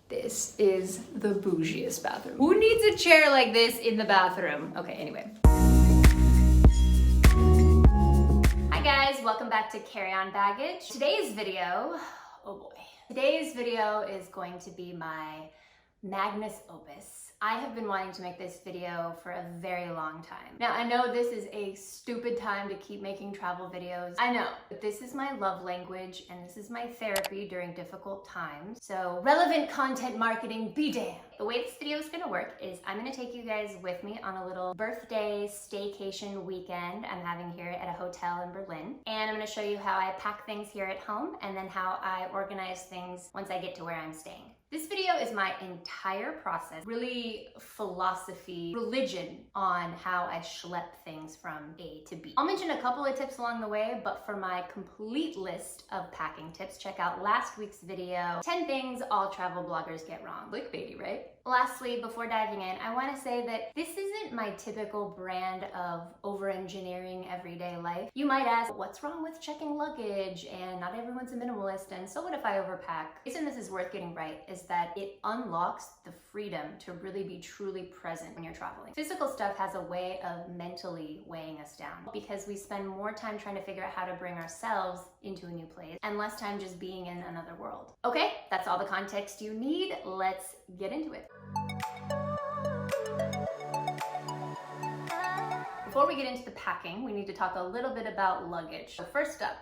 This is the bougiest bathroom. Who needs a chair like this in the bathroom? Okay, anyway. Hi guys, welcome back to Carry On Baggage. Today's video, oh boy. Today's video is going to be my magnus opus. I have been wanting to make this video for a very long time. Now, I know this is a stupid time to keep making travel videos. I know, but this is my love language and this is my therapy during difficult times. So relevant content marketing be damned. The way this video is gonna work is I'm gonna take you guys with me on a little birthday staycation weekend I'm having here at a hotel in Berlin. And I'm gonna show you how I pack things here at home and then how I organize things once I get to where I'm staying. This video is my entire process, really philosophy, religion on how I schlep things from A to B. I'll mention a couple of tips along the way, but for my complete list of packing tips, check out last week's video, 10 things all travel bloggers get wrong. Clickbaity, right? Lastly, before diving in, I want to say that this isn't my typical brand of over-engineering everyday life. You might ask, what's wrong with checking luggage? And not everyone's a minimalist, and so what if I overpack? The reason this is worth getting right is that it unlocks the freedom to really be truly present when you're traveling. Physical stuff has a way of mentally weighing us down because we spend more time trying to figure out how to bring ourselves into a new place and less time just being in another world. Okay, that's all the context you need. Let's get into it. Before we get into the packing, we need to talk a little bit about luggage. So first up,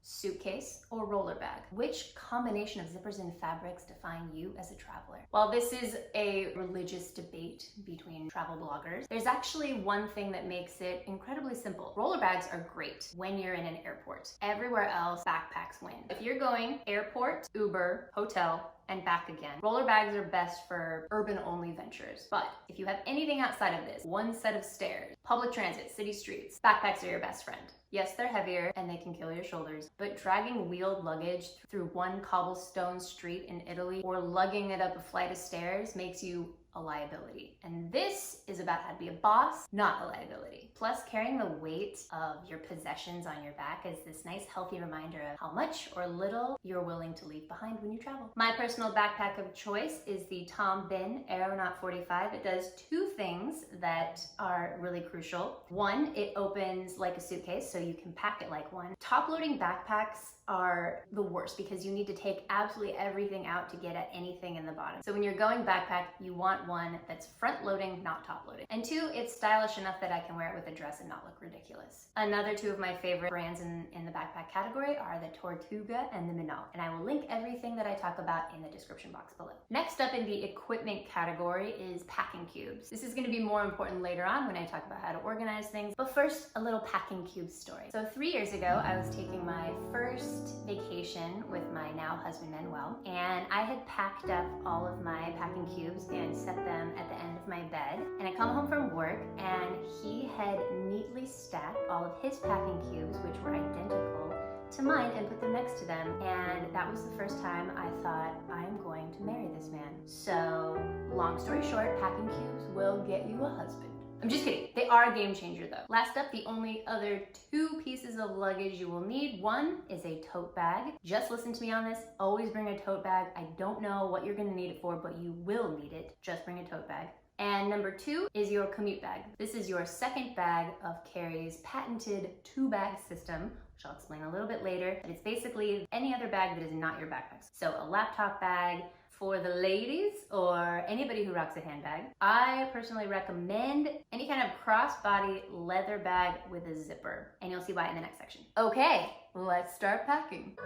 suitcase or roller bag? Which combination of zippers and fabrics define you as a traveler? While this is a religious debate between travel bloggers, there's actually one thing that makes it incredibly simple. Roller bags are great when you're in an airport. Everywhere else, backpacks win. If you're going airport, Uber, hotel, and back again, roller bags are best for urban-only ventures. But if you have anything outside of this, one set of stairs, public transit, city streets, backpacks are your best friend. Yes, they're heavier and they can kill your shoulders, but dragging wheeled luggage through one cobblestone street in Italy or lugging it up a flight of stairs makes you a liability. And this is about how to be a boss, not a liability. Plus, carrying the weight of your possessions on your back is this nice, healthy reminder of how much or little you're willing to leave behind when you travel. My personal backpack of choice is the Tom Bin Aeronaut 45. It does two things that are really crucial. One, it opens like a suitcase, so you can pack it like one. Top-loading backpacks are the worst because you need to take absolutely everything out to get at anything in the bottom. So when you're going backpack, you want one that's front loading, not top loading. And two, it's stylish enough that I can wear it with a dress and not look ridiculous. Another two of my favorite brands in the backpack category are the Tortuga and the Minot. And I will link everything that I talk about in the description box below. Next up in the equipment category is packing cubes. This is going to be more important later on when I talk about how to organize things. But first, a little packing cube story. So 3 years ago, I was taking my first vacation with my now husband Manuel, and I had packed up all of my packing cubes and set them at the end of my bed. And I come home from work and he had neatly stacked all of his packing cubes, which were identical to mine, and put them next to them. And that was the first time I thought, I'm going to marry this man. So long story short, packing cubes will get you a husband. I'm just kidding. They are a game changer though. Last up, the only other two pieces of luggage you will need. One is a tote bag. Just listen to me on this. Always bring a tote bag. I don't know what you're gonna need it for, but you will need it. Just bring a tote bag. And number two is your commute bag. This is your second bag of Kari's patented two-bag system, which I'll explain a little bit later. But it's basically any other bag that is not your backpack. So a laptop bag, for the ladies or anybody who rocks a handbag, I personally recommend any kind of crossbody leather bag with a zipper, and you'll see why in the next section. Okay, let's start packing.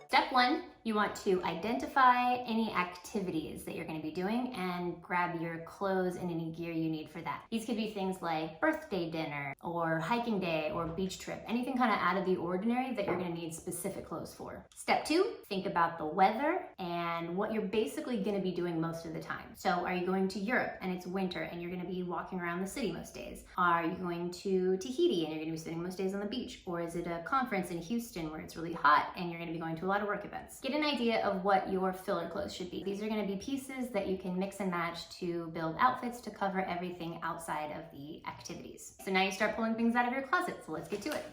Step one, you want to identify any activities that you're going to be doing and grab your clothes and any gear you need for that. These could be things like birthday dinner or hiking day or beach trip, anything kind of out of the ordinary that you're going to need specific clothes for. Step two, think about the weather and what you're basically going to be doing most of the time. So are you going to Europe and it's winter and you're going to be walking around the city most days? Are you going to Tahiti and you're going to be spending most days on the beach? Or is it a conference in Houston where it's really hot and you're going to be going to a lot of work events? Get an idea of what your filler clothes should be. These are going to be pieces that you can mix and match to build outfits to cover everything outside of the activities. So now you start pulling things out of your closet, so let's get to it.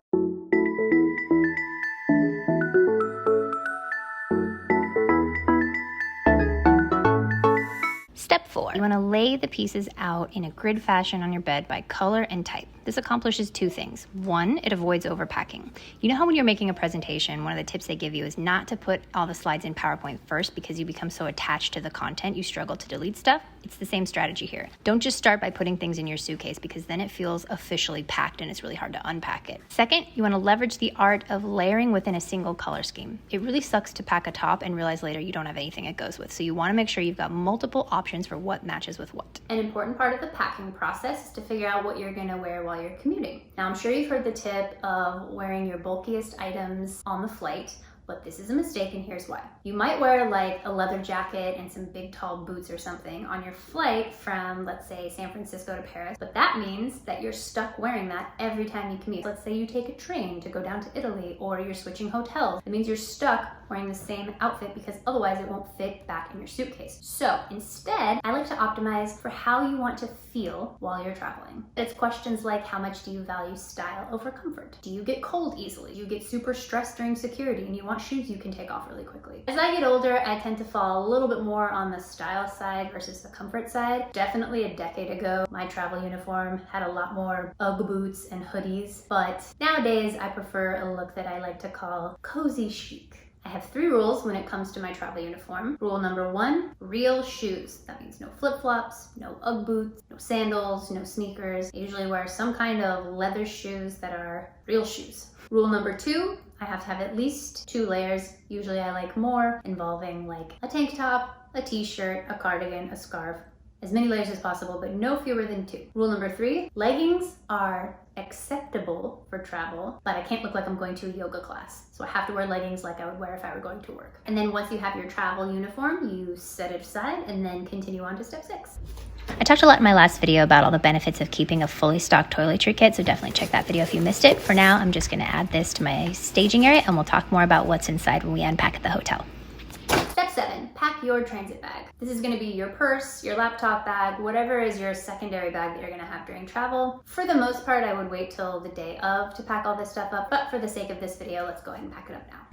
4, you want to lay the pieces out in a grid fashion on your bed by color and type. This accomplishes 2 things. 1, it avoids overpacking. You know how when you're making a presentation, one of the tips they give you is not to put all the slides in PowerPoint first because you become so attached to the content you struggle to delete stuff? It's the same strategy here. Don't just start by putting things in your suitcase because then it feels officially packed and it's really hard to unpack it. Second, you want to leverage the art of layering within a single color scheme. It really sucks to pack a top and realize later you don't have anything it goes with, so you want to make sure you've got multiple options for what matches with what. An important part of the packing process is to figure out what you're going to wear while you're commuting. Now, I'm sure you've heard the tip of wearing your bulkiest items on the flight, but this is a mistake and here's why. You might wear like a leather jacket and some big tall boots or something on your flight from, let's say, San Francisco to Paris, but that means that you're stuck wearing that every time you commute. Let's say you take a train to go down to Italy or you're switching hotels. It means you're stuck wearing the same outfit because otherwise it won't fit back in your suitcase. So instead, I like to optimize for how you want to feel while you're traveling. It's questions like, how much do you value style over comfort? Do you get cold easily? Do you get super stressed during security and you want shoes you can take off really quickly? As I get older, I tend to fall a little bit more on the style side versus the comfort side. Definitely a decade ago, my travel uniform had a lot more Ugg boots and hoodies, but nowadays I prefer a look that I like to call cozy chic. I have 3 rules when it comes to my travel uniform. Rule number 1, real shoes. That means no flip-flops, no Ugg boots, no sandals, no sneakers. I usually wear some kind of leather shoes that are real shoes. Rule number 2, I have to have at least 2 layers. Usually I like more, involving like a tank top, a t-shirt, a cardigan, a scarf. As many layers as possible, but no fewer than 2. Rule number 3, leggings are acceptable for travel, but I can't look like I'm going to a yoga class. So I have to wear leggings like I would wear if I were going to work. And then once you have your travel uniform, you set it aside and then continue on to step 6. I talked a lot in my last video about all the benefits of keeping a fully stocked toiletry kit, so definitely check that video if you missed it. For now, I'm just gonna add this to my staging area and we'll talk more about what's inside when we unpack at the hotel. Step 7, pack your transit bag. This is gonna be your purse, your laptop bag, whatever is your secondary bag that you're gonna have during travel. For the most part, I would wait till the day of to pack all this stuff up, but for the sake of this video, let's go ahead and pack it up now.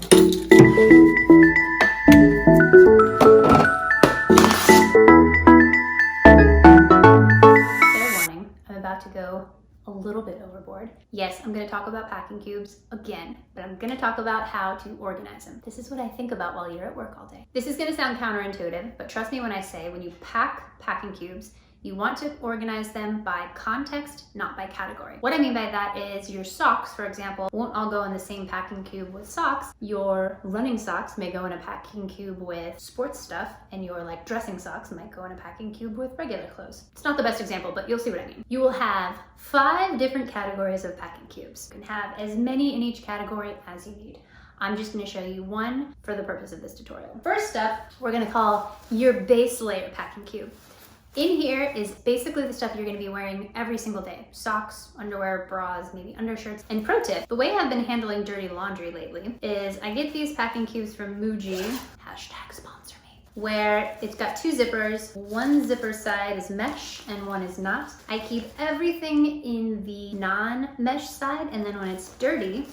Fair warning, I'm about to go a little bit overboard. Yes, I'm going to talk about packing cubes again, but I'm going to talk about how to organize them. This is what I think about while you're at work all day. This is going to sound counterintuitive, but trust me when I say when you pack packing cubes, you want to organize them by context, not by category. What I mean by that is your socks, for example, won't all go in the same packing cube with socks. Your running socks may go in a packing cube with sports stuff, and your like dressing socks might go in a packing cube with regular clothes. It's not the best example, but you'll see what I mean. You will have 5 different categories of packing cubes. You can have as many in each category as you need. I'm just gonna show you one for the purpose of this tutorial. First up, we're gonna call your base layer packing cube. In here is basically the stuff you're gonna be wearing every single day. Socks, underwear, bras, maybe undershirts. And pro tip, the way I've been handling dirty laundry lately is I get these packing cubes from Muji, #sponsor me, where it's got 2 zippers. One zipper side is mesh and one is not. I keep everything in the non-mesh side, and then when it's dirty,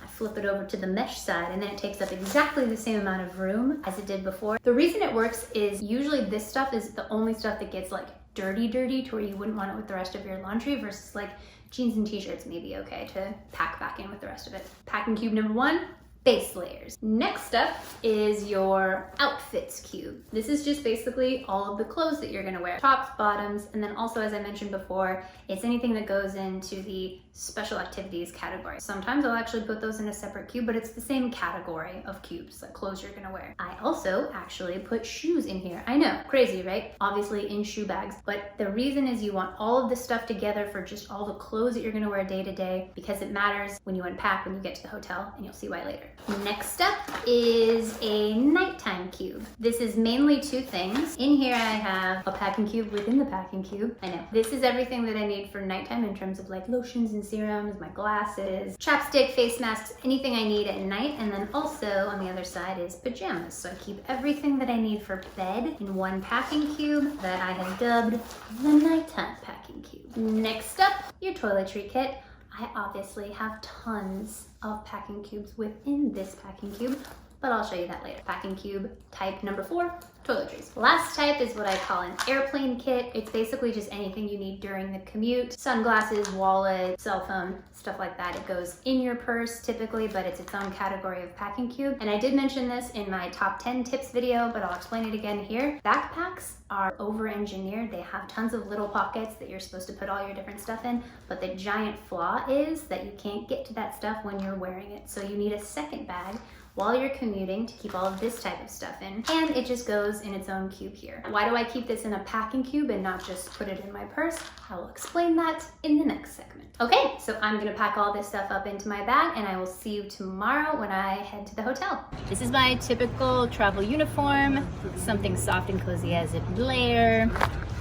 flip it over to the mesh side, and then it takes up exactly the same amount of room as it did before. The reason it works is usually this stuff is the only stuff that gets like dirty to where you wouldn't want it with the rest of your laundry, versus like jeans and t-shirts may be okay to pack back in with the rest of it. Packing cube number 1, base layers. Next up is your outfits cube. This is just basically all of the clothes that you're gonna wear. Tops, bottoms, and then also, as I mentioned before, it's anything that goes into the special activities category. Sometimes I'll actually put those in a separate cube, but it's the same category of cubes, like clothes you're gonna wear. I also actually put shoes in here. I know, crazy, right? Obviously in shoe bags, but the reason is you want all of this stuff together for just all the clothes that you're gonna wear day to day, because it matters when you unpack when you get to the hotel, and you'll see why later. Next up is a nighttime cube. This is mainly 2 things. In here I have a packing cube within the packing cube. I know, this is everything that I need for nighttime in terms of like lotions and serums, my glasses, chapstick, face masks, anything I need at night. And then also on the other side is pajamas. So I keep everything that I need for bed in one packing cube that I have dubbed the nighttime packing cube. Next up, your toiletry kit. I obviously have tons of packing cubes within this packing cube, but I'll show you that later. Packing cube type number 4, toiletries. Last type is what I call an airplane kit. It's basically just anything you need during the commute. Sunglasses, wallet, cell phone, stuff like that. It goes in your purse typically, but it's its own category of packing cube. And I did mention this in my top 10 tips video, but I'll explain it again here. Backpacks are over-engineered. They have tons of little pockets that you're supposed to put all your different stuff in, but the giant flaw is that you can't get to that stuff when you're wearing it. So you need a second bag while you're commuting to keep all of this type of stuff in, and it just goes in its own cube here. Why do I keep this in a packing cube and not just put it in my purse? I will explain that in the next segment. Okay, so I'm gonna pack all this stuff up into my bag, and I will see you tomorrow when I head to the hotel. This is my typical travel uniform, something soft and cozy as a layer,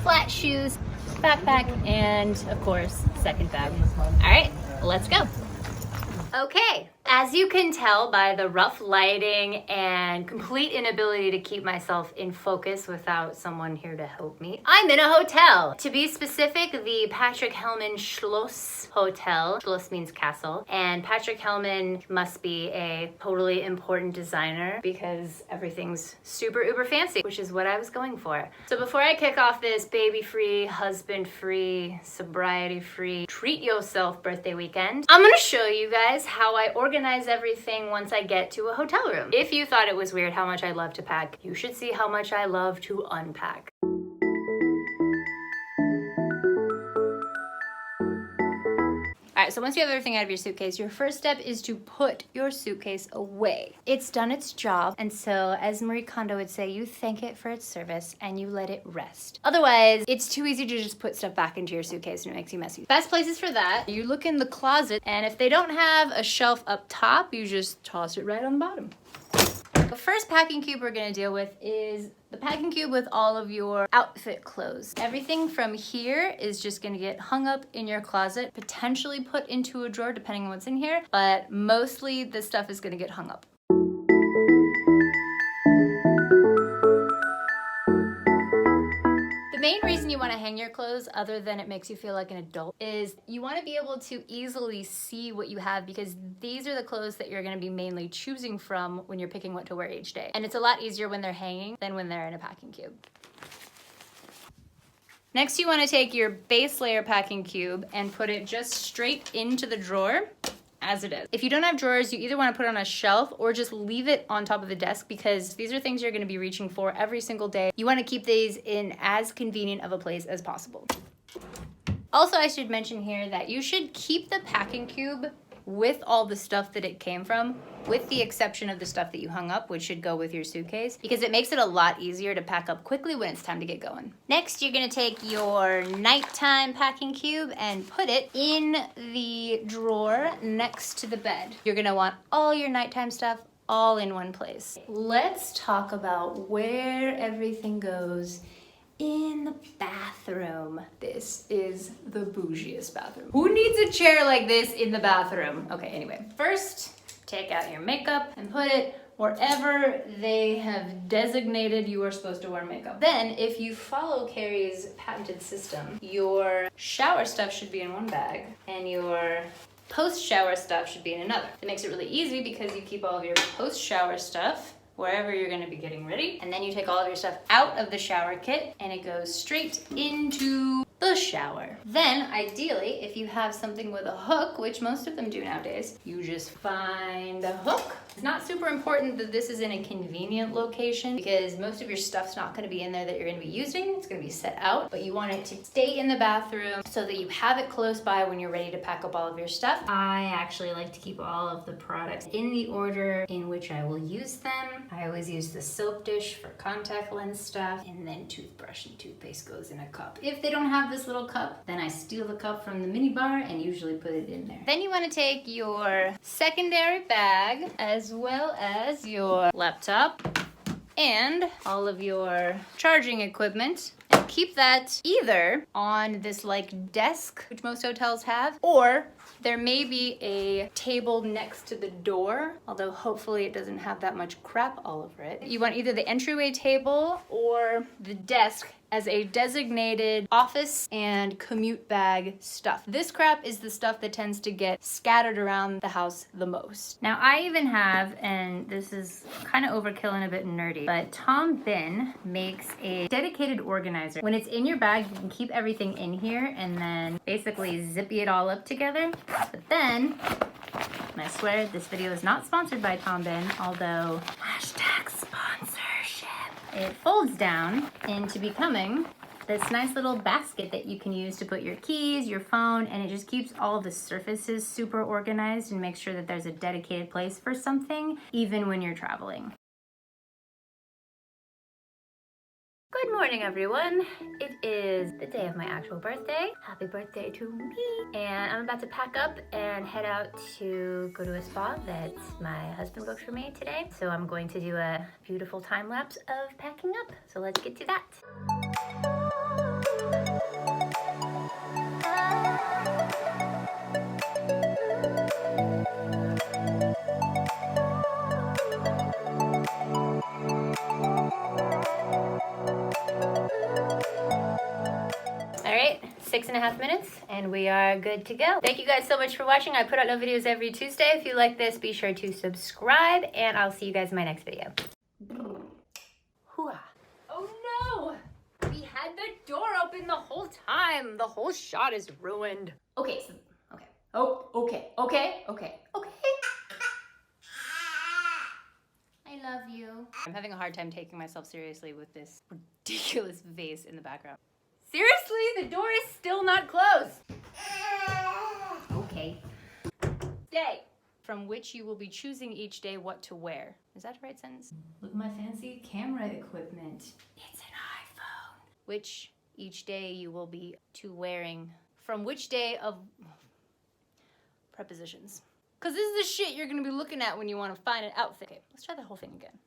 flat shoes, backpack, and of course, second bag. All right, let's go. Okay, as you can tell by the rough lighting and complete inability to keep myself in focus without someone here to help me, I'm in a hotel. To be specific, the Patrick Hellman Schloss Hotel. Schloss means castle, and Patrick Hellman must be a totally important designer because everything's super uber fancy, which is what I was going for. So before I kick off this baby-free, husband-free, sobriety-free, treat yourself birthday weekend, I'm gonna show you guys how I organize everything once I get to a hotel room. If you thought it was weird how much I love to pack, you should see how much I love to unpack. All right, so once you have everything out of your suitcase, your first step is to put your suitcase away. It's done its job, and so as Marie Kondo would say, you thank it for its service and you let it rest. Otherwise, it's too easy to just put stuff back into your suitcase and it makes you messy. Best places for that, you look in the closet, and if they don't have a shelf up top, you just toss it right on the bottom. The first packing cube we're gonna deal with is the packing cube with all of your outfit clothes. Everything from here is just gonna get hung up in your closet, potentially put into a drawer depending on what's in here, but mostly this stuff is gonna get hung up. The main reason you want to hang your clothes, other than it makes you feel like an adult, is you want to be able to easily see what you have, because these are the clothes that you're going to be mainly choosing from when you're picking what to wear each day. And it's a lot easier when they're hanging than when they're in a packing cube. Next, you want to take your base layer packing cube and put it just straight into the drawer as it is. If you don't have drawers, you either want to put it on a shelf or just leave it on top of the desk, because these are things you're going to be reaching for every single day. You want to keep these in as convenient of a place as possible. Also, I should mention here that you should keep the packing cube with all the stuff that it came from, with the exception of the stuff that you hung up, which should go with your suitcase, because it makes it a lot easier to pack up quickly when it's time to get going. Next, you're gonna take your nighttime packing cube and put it in the drawer next to the bed. You're gonna want all your nighttime stuff all in one place. Let's talk about where everything goes in the bathroom. This is the bougiest bathroom. Who needs a chair like this in the bathroom? Okay, anyway. First, take out your makeup and put it wherever they have designated you are supposed to wear makeup. Then, if you follow Kari's patented system, your shower stuff should be in one bag and your post-shower stuff should be in another. It makes it really easy because you keep all of your post-shower stuff wherever you're gonna be getting ready, and then you take all of your stuff out of the shower kit and it goes straight into the shower. Then, ideally, if you have something with a hook, which most of them do nowadays, you just find a hook. It's not super important that this is in a convenient location, because most of your stuff's not gonna be in there that you're gonna be using. It's gonna be set out, but you want it to stay in the bathroom so that you have it close by when you're ready to pack up all of your stuff. I actually like to keep all of the products in the order in which I will use them. I always use the soap dish for contact lens stuff, and then toothbrush and toothpaste goes in a cup. If they don't have this little cup, then I steal the cup from the mini bar and usually put it in there. Then you want to take your secondary bag as well as your laptop and all of your charging equipment, and keep that either on this like desk, which most hotels have, or there may be a table next to the door, although hopefully it doesn't have that much crap all over it. You want either the entryway table or the desk as a designated office and commute bag stuff. This crap is the stuff that tends to get scattered around the house the most. Now I even have, and this is kind of overkill and a bit nerdy, but Tom Bin makes a dedicated organizer. When it's in your bag, you can keep everything in here and then basically zippy it all up together. But then, and I swear this video is not sponsored by Tom Bin, although hashtag sponsorship. It folds down into becoming this nice little basket that you can use to put your keys, your phone, and it just keeps all of the surfaces super organized and makes sure that there's a dedicated place for something, even when you're traveling. Good morning, everyone. It is the day of my actual birthday. Happy birthday to me. And I'm about to pack up and head out to go to a spa that my husband booked for me today. So I'm going to do a beautiful time lapse of packing up. So let's get to that. All right, 6.5 minutes and we are good to go. Thank you guys so much for watching. I put out new videos every Tuesday. If you like this, be sure to subscribe and I'll see you guys in my next video. Hoo-ah. Oh no! We had the door open the whole time. The whole shot is ruined. Okay, so, okay. Oh, okay. I love you. I'm having a hard time taking myself seriously with this ridiculous vase in the background. Seriously, the door is still not closed. Okay. Day, from which you will be choosing each day what to wear. Is that the right sentence? Look at my fancy camera equipment. It's an iPhone. Which each day you will be wearing. From which day of prepositions. Because this is the shit you're going to be looking at when you want to find an outfit. Okay, let's try the whole thing again.